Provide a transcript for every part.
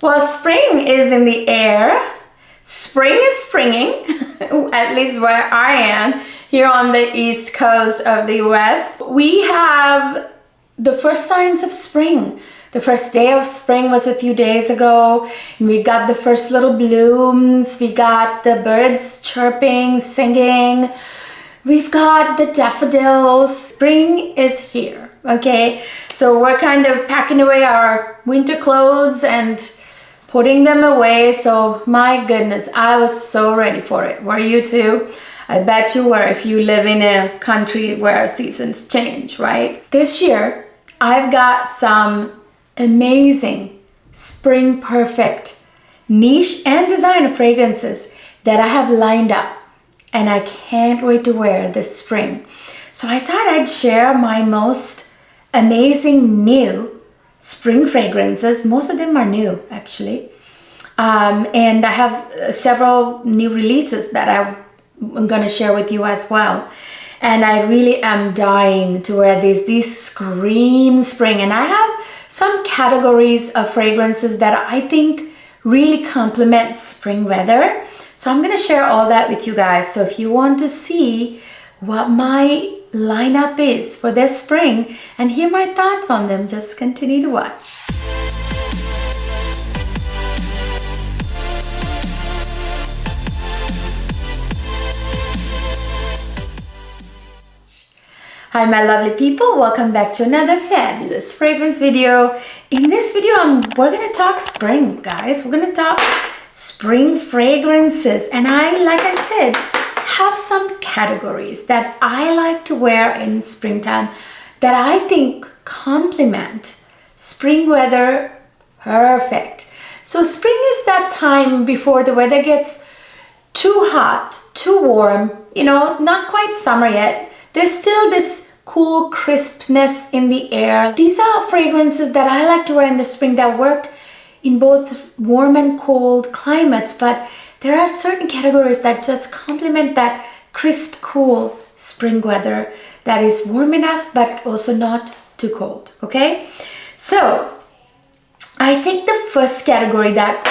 Well, spring is in the air. Spring is springing, at least where I am, here on the east coast of the US. We have the first signs of spring. The first day of spring was a few days ago, and we got the first little blooms. We got the birds chirping, singing. We've got the daffodils. Spring is here, okay? So we're kind of packing away our winter clothes and putting them away. So my goodness, I was so ready for it. Were you too? I bet you were if you live in a country where seasons change, right? This year, I've got some amazing spring perfect niche and designer fragrances that I have lined up, and I can't wait to wear this spring. So I thought I'd share my most amazing new spring fragrances. Most of them are new, actually. And I have several new releases that I'm going to share with you as well. And I really am dying to wear these. These scream spring. And I have some categories of fragrances that I think really complement spring weather. So I'm going to share all that with you guys. So if you want to see what my lineup is for this spring and hear my thoughts on them, just continue to watch. Hi my lovely people, welcome back to another fabulous fragrance video. In this video we're gonna talk spring, guys. We're gonna talk spring fragrances, and like I said, have some categories that I like to wear in springtime that I think complement spring weather perfect. So spring is that time before the weather gets too hot, too warm, you know, not quite summer yet. There's still this cool crispness in the air. These are fragrances that I like to wear in the spring that work in both warm and cold climates, but there are certain categories that just complement that crisp, cool spring weather that is warm enough but also not too cold, okay? So I think the first category that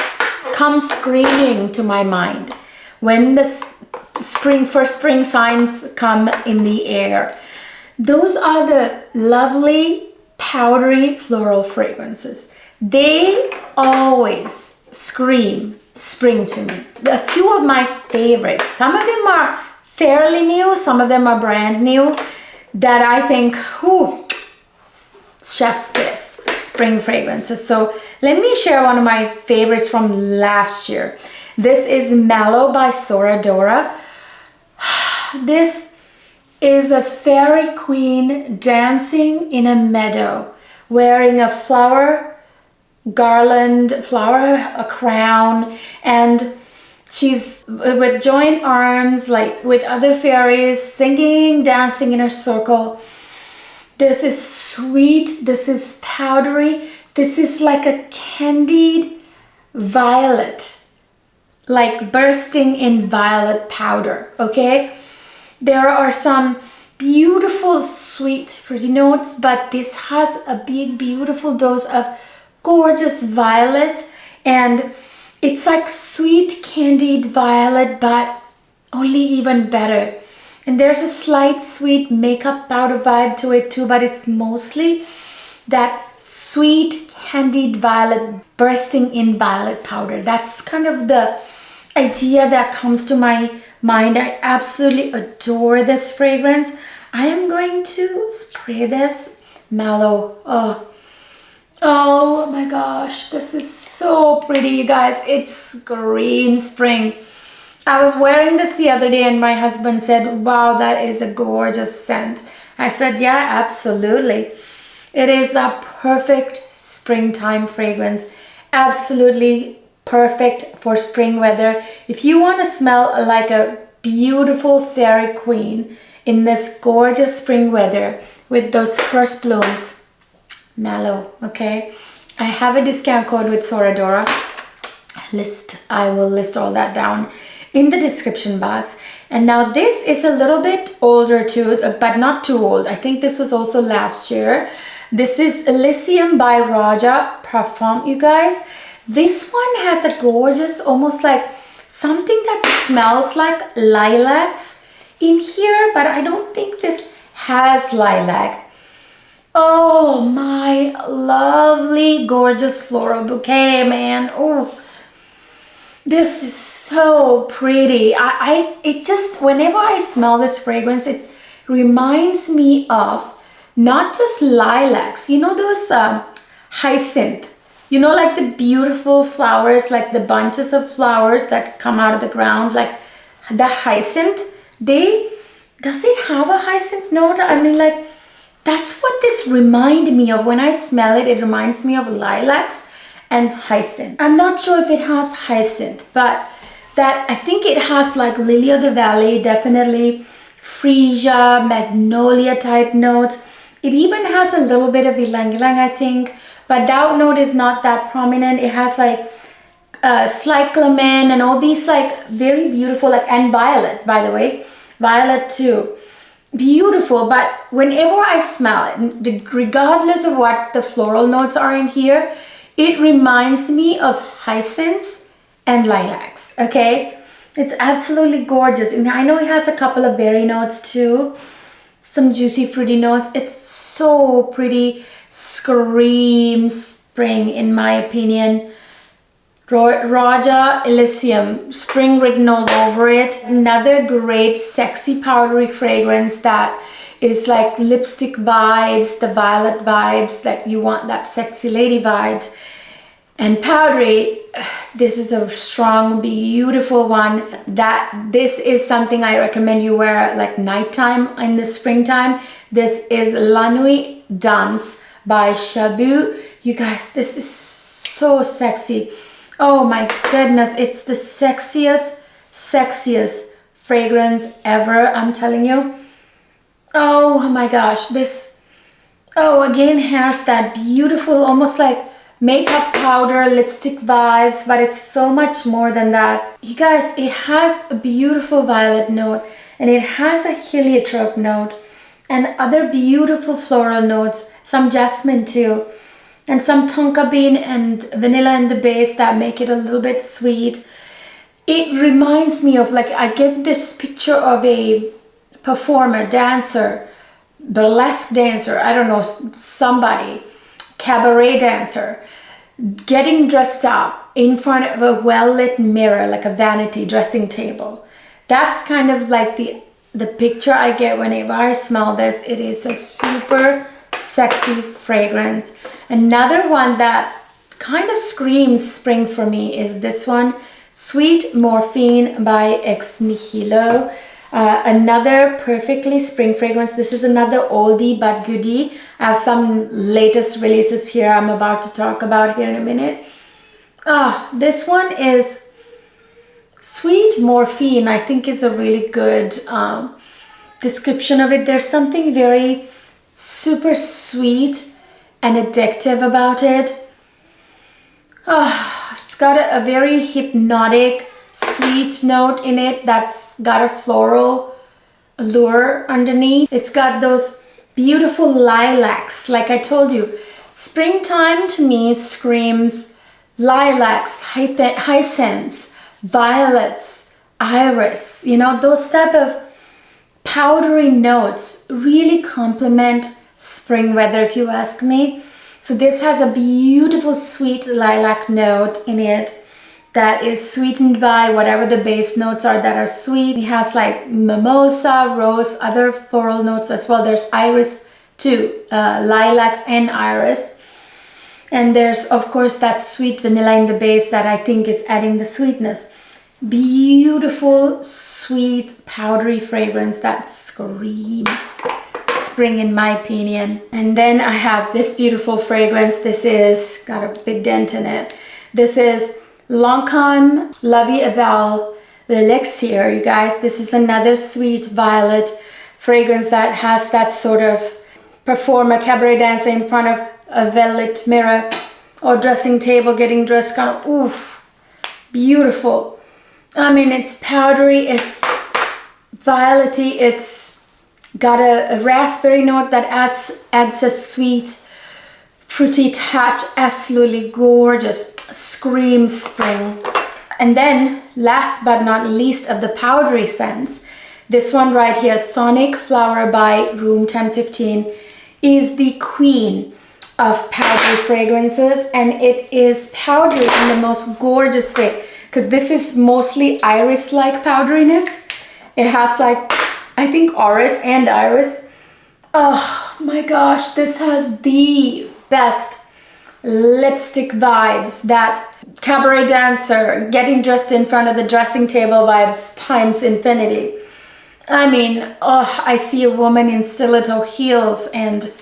comes screaming to my mind when the first spring signs come in the air, those are the lovely powdery floral fragrances. They always scream spring to me. A few of my favorites, some of them are fairly new, some of them are brand new, that I think, chef's kiss spring fragrances. So let me share one of my favorites from last year. This is Mallow by Sora Dora. This is a fairy queen dancing in a meadow, wearing a flower garland, a crown, and she's with joined arms, like with other fairies, singing, dancing in a circle. This is sweet, this is powdery, this is like a candied violet, like bursting in violet powder, okay? There are some beautiful sweet fruity notes, but this has a big, beautiful dose of gorgeous violet, and it's like sweet candied violet, but only even better. And there's a slight sweet makeup powder vibe to it too, but it's mostly that sweet candied violet bursting in violet powder. That's kind of the idea that comes to my mind. I absolutely adore this fragrance. I am going to spray this Mallow. Oh my gosh, this is so pretty, you guys. It screams spring. I was wearing this the other day and my husband said, wow, that is a gorgeous scent. I said, yeah, absolutely. It is a perfect springtime fragrance. Absolutely perfect for spring weather. If you want to smell like a beautiful fairy queen in this gorgeous spring weather with those first blooms, Mallow, okay? I have a discount code with Sora Dora. I will list all that down in the description box. And now this is a little bit older too, but not too old. I think this was also last year. This is Elysium by Raja Parfum, you guys. This one has a gorgeous, almost like something that smells like lilacs in here, but I don't think this has lilac. Oh, my lovely, gorgeous floral bouquet, man. Oh, this is so pretty. It just, whenever I smell this fragrance, it reminds me of not just lilacs, you know those hyacinth, you know, like the beautiful flowers, like the bunches of flowers that come out of the ground, like the hyacinth. Does it have a hyacinth note? I mean, like, that's what this reminds me of. When I smell it, it reminds me of lilacs and hyacinth. I'm not sure if it has hyacinth, but that I think it has like lily of the valley, definitely freesia, magnolia type notes. It even has a little bit of ylang ylang, I think, but that note is not that prominent. It has like cyclamen and all these like very beautiful, like, and violet, by the way, violet too. Beautiful. But whenever I smell it, regardless of what the floral notes are in here, it reminds me of hyacinths and lilacs. Okay, it's absolutely gorgeous. And I know it has a couple of berry notes too, some juicy fruity notes. It's so pretty. Screams spring, in my opinion. Raja Elysium, spring written all over it. Another great sexy powdery fragrance that is like lipstick vibes, the violet vibes, that you want that sexy lady vibes. And powdery, this is a strong, beautiful one. This is something I recommend you wear like nighttime in the springtime. This is La Nuit Danse by Shabu. You guys, this is so sexy. Oh my goodness, it's the sexiest fragrance ever, I'm telling you. Oh my gosh, this, oh, again has that beautiful, almost like makeup powder, lipstick vibes, but it's so much more than that. You guys, it has a beautiful violet note, and it has a heliotrope note, and other beautiful floral notes, some jasmine too, and some tonka bean and vanilla in the base that make it a little bit sweet. It reminds me of, like, I get this picture of a performer, dancer, burlesque dancer, I don't know, somebody, cabaret dancer, getting dressed up in front of a well-lit mirror, like a vanity dressing table. That's kind of like the picture I get whenever I smell this. It is a super sexy fragrance. Another one that kind of screams spring for me is this one, Sweet Morphine by Ex Nihilo. Another perfectly spring fragrance. This is another oldie but goodie. I have some latest releases here I'm about to talk about here in a minute. This one is Sweet Morphine. I think is a really good description of it. There's something very super sweet and addictive about it. It's got a very hypnotic, sweet note in it that's got a floral allure underneath. It's got those beautiful lilacs. Like I told you, springtime to me screams lilacs, hyacinths, violets, iris. You know, those type of powdery notes really complement spring weather, if you ask me. So this has a beautiful sweet lilac note in it that is sweetened by whatever the base notes are that are sweet. It has like mimosa, rose, other floral notes as well. There's iris too, lilacs and iris. And there's of course that sweet vanilla in the base that I think is adding the sweetness. Beautiful, sweet, powdery fragrance that screams spring in my opinion. And then I have this beautiful fragrance. This is got a big dent in it. This is Lancôme La Vie est Belle L'Elixir, you guys. This is another sweet violet fragrance that has that sort of performer, cabaret dancer in front of a well-lit mirror or dressing table getting dressed, kind of, oof, beautiful. I mean, it's powdery, it's violety, it's got a raspberry note that adds a sweet fruity touch, absolutely gorgeous, screams spring. And then last but not least of the powdery scents, this one right here, Sonic Flower by Room 1015, is the queen of powdery fragrances, and it is powdery in the most gorgeous way, because this is mostly iris-like powderiness. It has like, I think, orris and iris. Oh my gosh, this has the best lipstick vibes, that cabaret dancer getting dressed in front of the dressing table vibes times infinity. I mean, oh, I see a woman in stiletto heels, and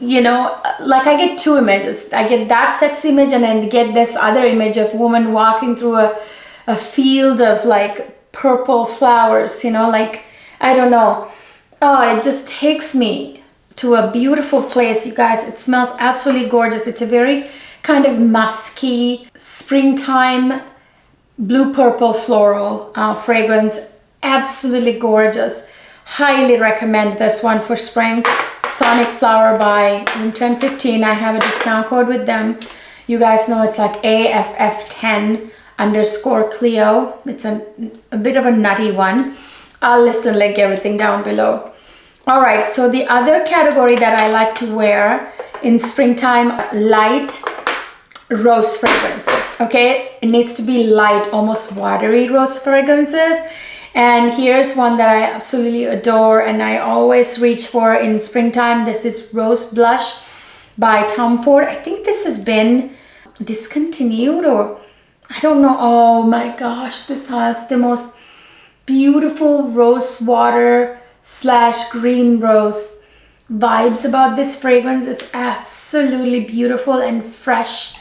you know, like I get two images. I get that sex image and then get this other image of woman walking through a field of like purple flowers, you know, like, I don't know. Oh, it just takes me to a beautiful place, you guys. It smells absolutely gorgeous. It's a very kind of musky, springtime, blue purple floral fragrance. Absolutely gorgeous. Highly recommend this one for spring. Sonic Flower by Room 1015. I have a discount code with them. You guys know it's like AFF10_Cleo. It's a bit of a nutty one. I'll list and link everything down below. All right, so the other category that I like to wear in springtime, light rose fragrances. Okay, it needs to be light, almost watery rose fragrances. And here's one that I absolutely adore and I always reach for in springtime. This is Rose Blush by Tom Ford. I think this has been discontinued, or I don't know. Oh my gosh, this has the most beautiful rose water / green rose vibes about this fragrance. Is absolutely beautiful and fresh.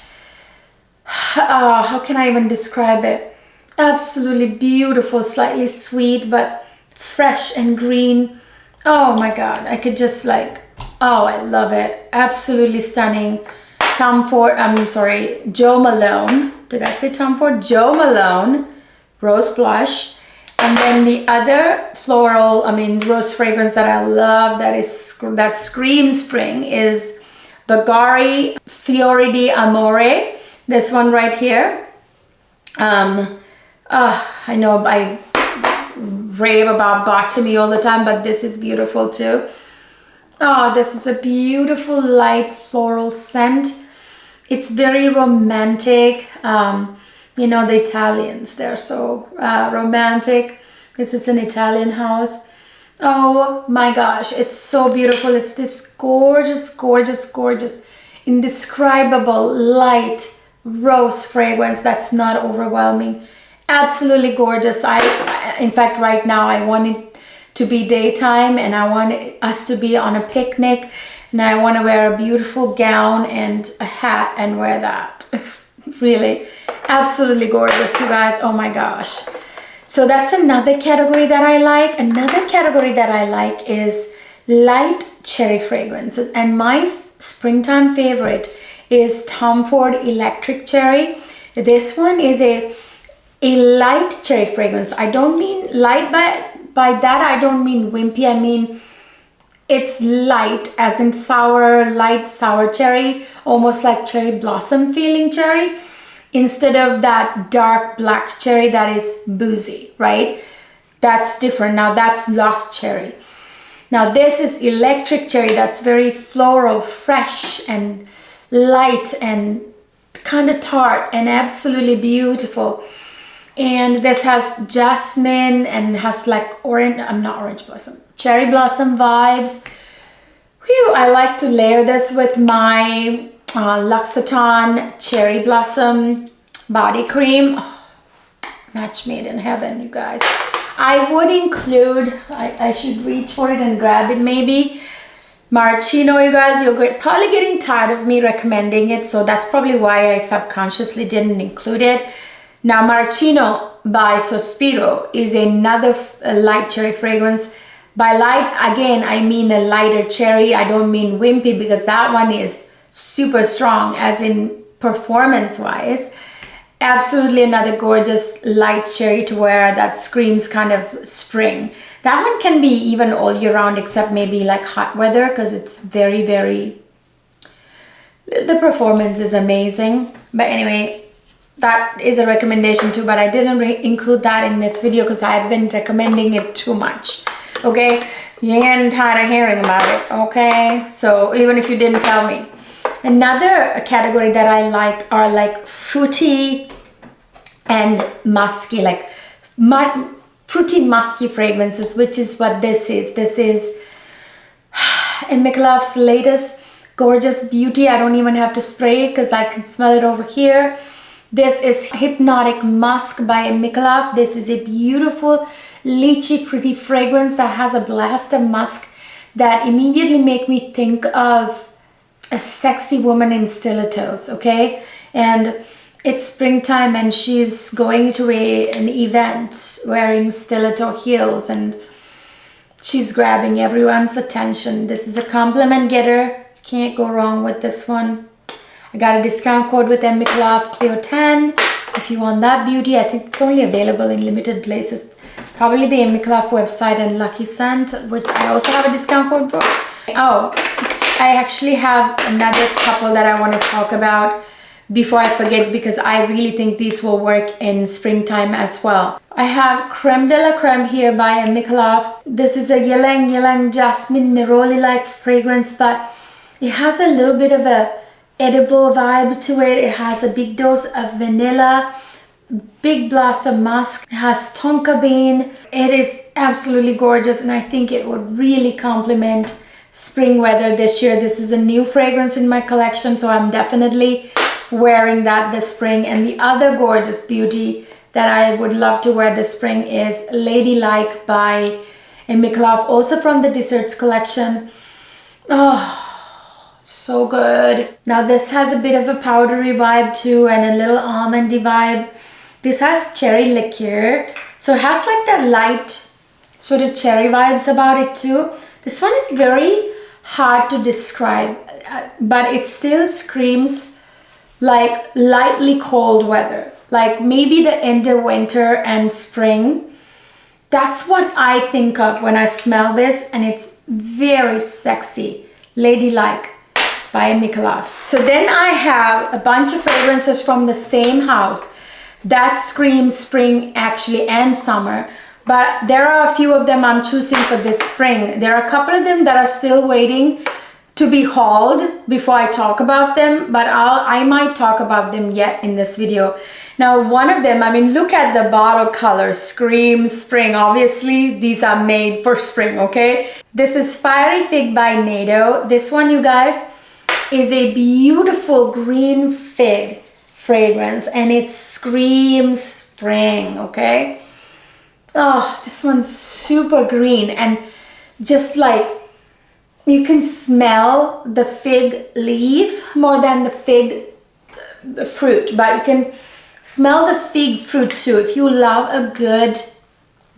How can I even describe it? Absolutely beautiful, slightly sweet, but fresh and green. Oh my God, I could just like, oh, I love it. Absolutely stunning. Joe Malone. Did I say Tom Ford? Joe Malone, Rose Blush. And then the other floral, rose fragrance that I love that screams spring is Bulgari Fiori di Amore. This one right here. I know I rave about Botany all the time, but this is beautiful too. Oh, this is a beautiful light floral scent. It's very romantic. You know, the Italians, they're so romantic. This is an Italian house. Oh my gosh, it's so beautiful. It's this gorgeous, gorgeous, gorgeous, indescribable light rose fragrance that's not overwhelming. Absolutely gorgeous. In fact, right now I want it to be daytime and I want us to be on a picnic, and I want to wear a beautiful gown and a hat and wear that. Really, absolutely gorgeous, you guys. Oh my gosh. So that's another category that I like. Another category that I like is light cherry fragrances, and my springtime favorite is Tom Ford Electric Cherry. This one is a light cherry fragrance. I don't mean light by that I don't mean wimpy. I mean it's light as in light sour cherry, almost like cherry blossom feeling cherry, instead of that dark black cherry that is boozy, right? That's different. Now that's lost cherry. Now this is electric cherry that's very floral, fresh and light and kind of tart and absolutely beautiful. And this has jasmine and has like cherry blossom vibes. Whew, I like to layer this with my L'Occitane Cherry Blossom body cream. Oh, match made in heaven, you guys. I would include, I should reach for it and grab it maybe, Maraschino. You guys, you're probably getting tired of me recommending it, so that's probably why I subconsciously didn't include it. Now, Maraschino by Sospiro is another light cherry fragrance. By light, again, I mean a lighter cherry. I don't mean wimpy, because that one is super strong, as in performance-wise. Absolutely another gorgeous light cherry to wear that screams kind of spring. That one can be even all year round, except maybe like hot weather, because it's very, very The performance is amazing. But anyway, that is a recommendation too, but I didn't include that in this video because I've been recommending it too much. Okay, you're getting tired of hearing about it. Okay, so even if you didn't tell me. Another category that I like are like fruity and musky, like fruity musky fragrances, which is what this is. This is M.MICALLEF's latest gorgeous beauty. I don't even have to spray it because I can smell it over here. This is Hypnotic Musk by M.MICALLEF. This is a beautiful lychee fruity fragrance that has a blast of musk that immediately make me think of a sexy woman in stilettos, okay? And it's springtime and she's going to an event wearing stiletto heels and she's grabbing everyone's attention. This is a compliment getter. Can't go wrong with this one. I got a discount code with M.MICALLEF Cleo 10 if you want that beauty. I think it's only available in limited places. Probably the M.MICALLEF website and Lucky Scent, which I also have a discount code for. Oh, I actually have another couple that I want to talk about before I forget because I really think these will work in springtime as well. I have Creme de la Creme here by M.MICALLEF. This is a ylang ylang jasmine neroli-like fragrance, but it has a little bit of a edible vibe to it. It has a big dose of vanilla, big blast of musk. It has tonka bean. It is absolutely gorgeous and I think it would really complement spring weather this year. This is a new fragrance in my collection, so I'm definitely wearing that this spring. And the other gorgeous beauty that I would love to wear this spring is Ladylike by M.MICALLEF, also from the Desserts collection. Oh, so good. Now this has a bit of a powdery vibe too and a little almondy vibe. This has cherry liqueur, so it has like that light sort of cherry vibes about it too. This one is very hard to describe, but it still screams like lightly cold weather, like maybe the end of winter and spring. That's what I think of when I smell this, and it's very sexy. Ladylike by M.MICALLEF. So then I have a bunch of fragrances from the same house that scream spring actually and summer, but there are a few of them I'm choosing for this spring. There are a couple of them that are still waiting to be hauled before I talk about them, but I might talk about them yet in this video. Now one of them, I mean, look at the bottle color, screams spring. Obviously these are made for spring, okay? This is Fiery Fig by NATO. This one, you guys, is a beautiful green fig fragrance and it screams spring, okay? Oh, this one's super green and just like you can smell the fig leaf more than the fig fruit, but you can smell the fig fruit too. If you love a good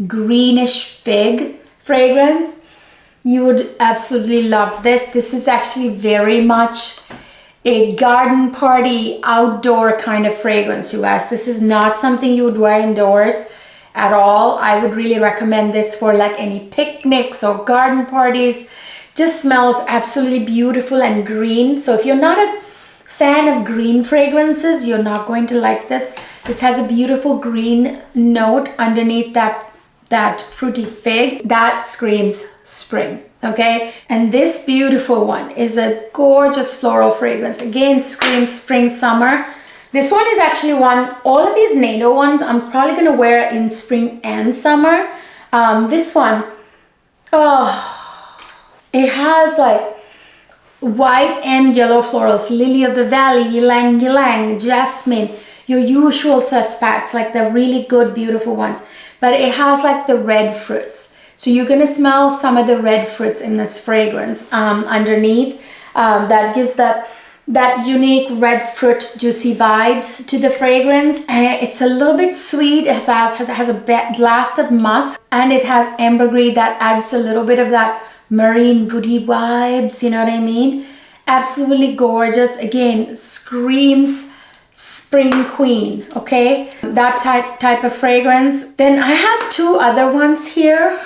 greenish fig fragrance, you would absolutely love this. This is actually very much a garden party outdoor kind of fragrance, you guys. This is not something you would wear indoors at all. I would really recommend this for like any picnics or garden parties. Just smells absolutely beautiful and green. So if you're not a fan of green fragrances, you're not going to like this. This has a beautiful green note underneath that fruity fig that screams spring, okay? And this beautiful one is a gorgeous floral fragrance. Again, screams spring, summer. This one is actually one, all of these NATO ones, I'm probably gonna wear in spring and summer. This one, oh, it has like white and yellow florals, lily of the valley, ylang ylang, jasmine, your usual suspects, like the really good, beautiful ones. But it has like the red fruits. So you're gonna smell some of the red fruits in this fragrance underneath. That gives that unique red fruit juicy vibes to the fragrance. And it's a little bit sweet. It has a blast of musk, and it has ambergris that adds a little bit of that marine woody vibes, you know what I mean? Absolutely gorgeous. Again, screams spring queen, okay? That type of fragrance. Then I have two other ones here.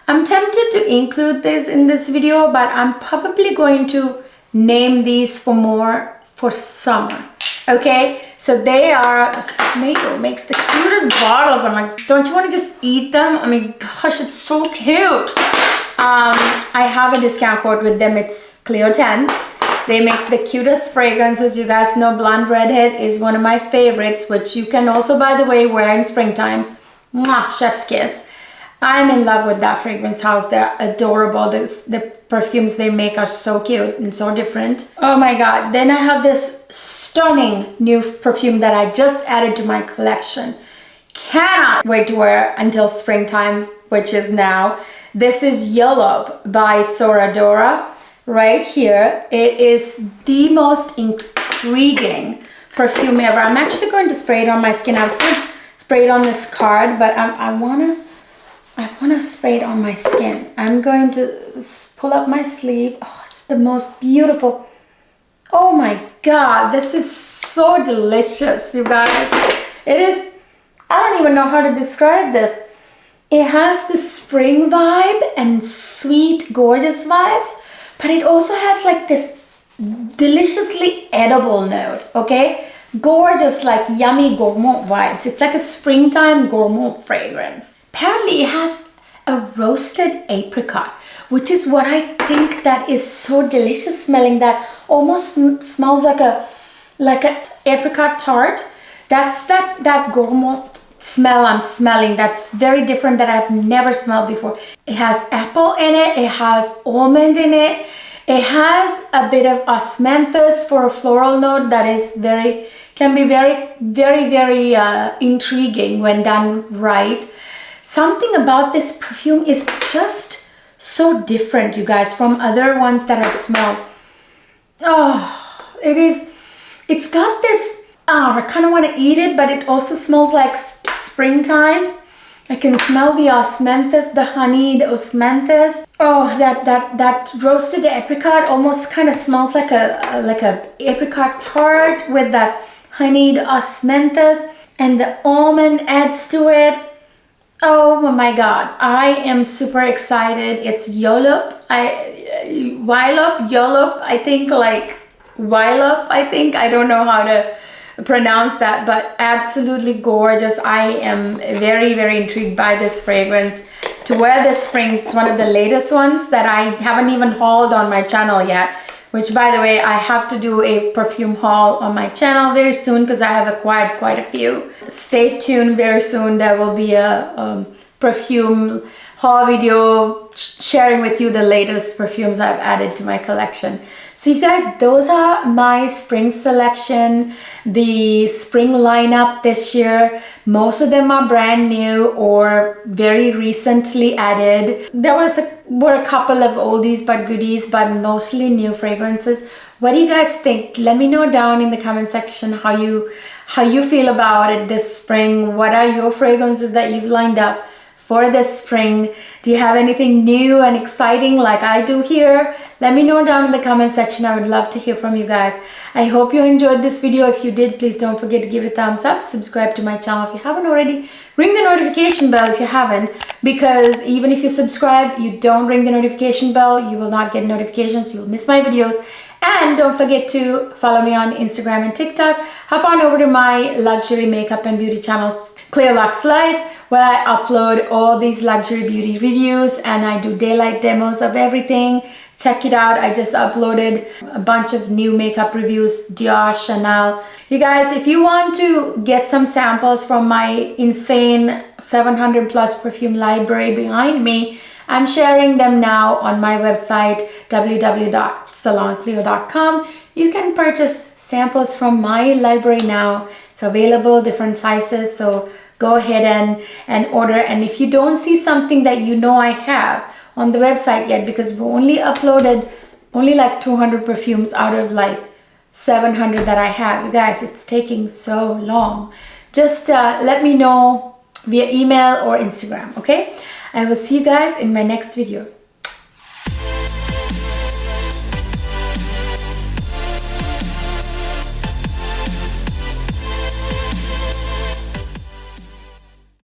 I'm tempted to include this in this video, but I'm probably going to name these for summer. Okay, so they are, Mako makes the cutest bottles. I'm like, don't you want to just eat them? I mean, gosh, it's so cute. I have a discount code with them. It's Cleo 10. They make the cutest fragrances. You guys know Blonde Redhead is one of my favorites, which you can also, by the way, wear in springtime. Mwah, chef's kiss. I'm in love with that fragrance house. They're adorable. The perfumes they make are so cute and so different. Oh my God. Then I have this stunning new perfume that I just added to my collection. Cannot wait to wear until springtime, which is now. This is Yellow by Soradora. Right here. It is the most intriguing perfume ever. I'm actually going to spray it on my skin. I was going to spray it on this card, but I wanna spray it on my skin. I'm going to pull up my sleeve. Oh, it's the most beautiful. Oh my God, this is so delicious, you guys. It is, I don't even know how to describe this. It has the spring vibe and sweet, gorgeous vibes, but it also has like this deliciously edible note, okay? Gorgeous, like yummy gourmand vibes. It's like a springtime gourmand fragrance. Apparently it has a roasted apricot, which is what I think that is so delicious smelling, that almost smells like a apricot tart. That's that gourmand smell I'm smelling. That's very different, that I've never smelled before. It has apple in it. It has almond in it. It has a bit of osmanthus for a floral note that is can be very intriguing when done right. Something about this perfume is just so different, you guys, from other ones that I've smelled. Oh, it's got this, I kind of want to eat it, but it also smells like springtime. I can smell the osmanthus, the honey, the osmanthus. Oh, that roasted apricot almost kind of smells like a apricot tart with that honeyed osmanthus, and the almond adds to it. Oh my God, I am super excited. It's Yolup, Yolup, I think, like Yolup, I think. I don't know how to pronounce that, but absolutely gorgeous. I am very intrigued by this fragrance to wear this spring. It's one of the latest ones that I haven't even hauled on my channel yet, which, by the way, I have to do a perfume haul on my channel very soon because I have acquired quite a few. Stay tuned. Very soon there will be a perfume haul video sharing with you the latest perfumes I've added to my collection. So you guys, those are my spring selection, the spring lineup this year. Most of them are brand new or very recently added. There were a couple of oldies but goodies, but mostly new fragrances. What do you guys think? Let me know down in the comment section how you feel about it this spring. What are your fragrances that you've lined up for this spring? Do you have anything new and exciting like I do here? Let me know down in the comment section. I would love to hear from you guys. I hope you enjoyed this video. If you did, please don't forget to give it a thumbs up. Subscribe to my channel if you haven't already. Ring the notification bell if you haven't, because even if you subscribe, you don't ring the notification bell, you will not get notifications. You will miss my videos. And don't forget to follow me on Instagram and TikTok. Hop on over to my luxury makeup and beauty channels, Cleo Luxe Life, where I upload all these luxury beauty reviews and I do daylight demos of everything. Check it out. I just uploaded a bunch of new makeup reviews, Dior, Chanel. You guys, if you want to get some samples from my insane 700 plus perfume library behind me, I'm sharing them now on my website, www.CeyloncLeo.com. You can purchase samples from my library now. It's available, different sizes, so go ahead and order. And if you don't see something that you know I have on the website yet, because we only uploaded like 200 perfumes out of like 700 that I have. You guys, it's taking so long. Just let me know via email or Instagram, okay? I will see you guys in my next video.